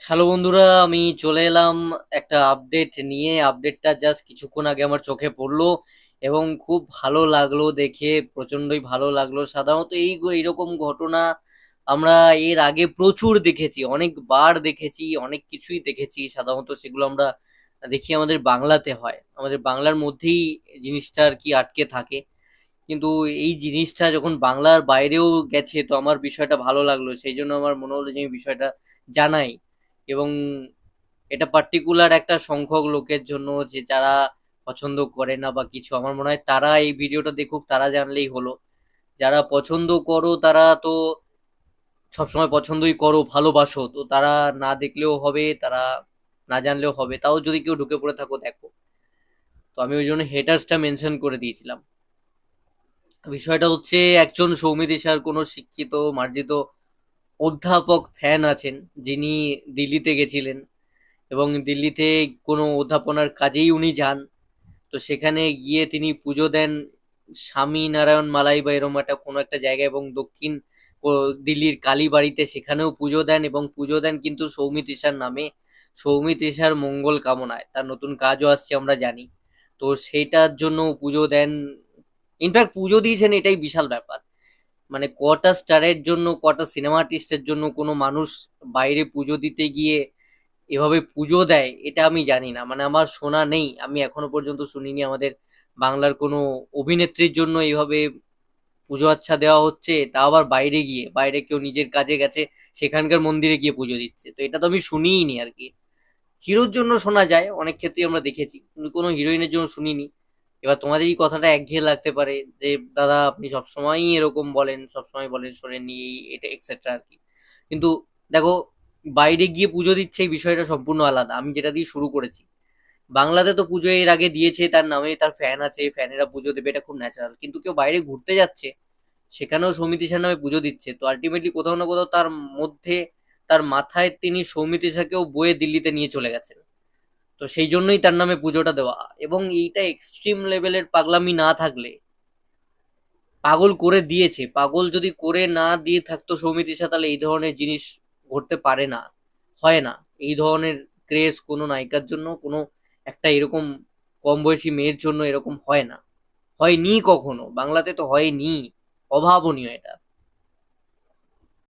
Hello বন্ধুরা, আমি চলে এলাম একটা আপডেট নিয়ে। আপডেটটা জাস্ট কিছুক্ষণ আগে আমার চোখে পড়লো এবং খুব ভালো লাগলো দেখে, প্রচন্ডই ভালো লাগলো। সাধারণত এইরকম ঘটনা আমরা এর আগে প্রচুর দেখেছি, অনেকবার দেখেছি, অনেক কিছুই দেখেছি। সাধারণত সেগুলো আমরা দেখি আমাদের বাংলাতে হয়, আমাদের বাংলার মধ্যেই জিনিসটা আর কি আটকে থাকে। কিন্তু এই জিনিসটা যখন বাংলার বাইরেও গেছে, তো আমার বিষয়টা ভালো লাগলো, সেই জন্য আমার মনে হলো যে আমি বিষয়টা জানাই। এবং এটা পার্টিকুলার একটা সংখ্যক লোকের জন্য, যে যারা পছন্দ করে না বা কিছু, আমার মনে হয় তারা এই ভিডিওটা দেখুক, তারা জানলেই হলো। যারা পছন্দ করো তারা তো সবসময় পছন্দই করো, ভালোবাসো, তো তারা না দেখলেও হবে, তারা না জানলেও হবে। তাও যদি কেউ ঢুকে পড়ে থাকো, দেখো। তো আমি ওই জন্য হেটার্সটা মেনশন করে দিয়েছিলাম। বিষয়টা হচ্ছে, একজন সৌমিত স্যার কোনো শিক্ষিত মার্জিত অধ্যাপক ফ্যান আছেন, যিনি দিল্লিতে গেছিলেন এবং দিল্লিতে কোনো অধ্যাপনার কাজেই উনি যান। তো সেখানে গিয়ে তিনি পুজো দেন স্বামী নারায়ণ মালাই বা এরকম একটা কোনো একটা জায়গায়, এবং দক্ষিণ দিল্লির কালীবাড়িতে সেখানেও পুজো দেন, এবং পুজো দেন কিন্তু সৌমিত ঈশার নামে, সৌমিত ঈশার মঙ্গল কামনায়। তার নতুন কাজও আসছে আমরা জানি। তো সেইটার জন্য পুজো দেন। ইনফ্যাক্ট পুজো দিয়েছেন, এটাই বিশাল ব্যাপার। মানে কটা স্টারের জন্য, কটা সিনেমা আর্টিস্টের জন্য কোনো মানুষ বাইরে পুজো দিতে গিয়ে এভাবে পুজো দেয়, এটা আমি জানি না। মানে আমার শোনা নেই, আমি এখনো পর্যন্ত শুনিনি আমাদের বাংলার কোনো অভিনেত্রীর জন্য এইভাবে পুজো আচ্ছা দেওয়া হচ্ছে, তা আবার বাইরে গিয়ে, বাইরে কেউ নিজের কাজে গেছে, সেখানকার মন্দিরে গিয়ে পুজো দিচ্ছে। তো এটা তো আমি শুনিই নি আর কি। হিরোর জন্য শোনা যায়, অনেক ক্ষেত্রে আমরা দেখেছি, কিন্তু কোনো হিরোইনের জন্য শুনিনি। এবার তোমাদের এই কথাটা একঘেয়ে লাগতে পারে, যে দাদা আপনি সবসময়ই এরকম বলেন, সবসময় বলেন শোনেননি এই এটা এক্সেট্রা আর কি। কিন্তু দেখো, বাইরে গিয়ে পুজো দিচ্ছে এই বিষয়টা সম্পূর্ণ আলাদা। আমি যেটা দিয়ে শুরু করেছি, বাংলাতে তো পুজো এর আগে দিয়েছে, তার নামে তার ফ্যান আছে, ফ্যানেরা পুজো দেবে, এটা খুব ন্যাচারাল। কিন্তু কেউ বাইরে ঘুরতে যাচ্ছে, সেখানেও সমিতিসার নামে পুজো দিচ্ছে, তো আলটিমেটলি কোথাও না কোথাও তার মধ্যে, তার মাথায় তিনি সৌমিতিসাকেও বয়ে দিল্লিতে নিয়ে চলে গেছেন। তো সেই জন্যই তার নামে পুজোটা দেওয়া। এবং এইটা এক্সট্রিম লেভেলের পাগলামি না থাকলে, পাগল করে দিয়েছে, পাগল যদি করে না দিয়ে থাকতো সৌমিতিসা, তাহলে এই ধরনের জিনিস ঘটতে পারে না, হয় না। এই ধরনের ক্রেজ কোনো নায়িকার জন্য, কোনো একটা এরকম কম বয়সী মেয়ের জন্য এরকম হয় না, হয়নি কখনো, বাংলাতে তো হয়নি। অভাবনীয় এটা।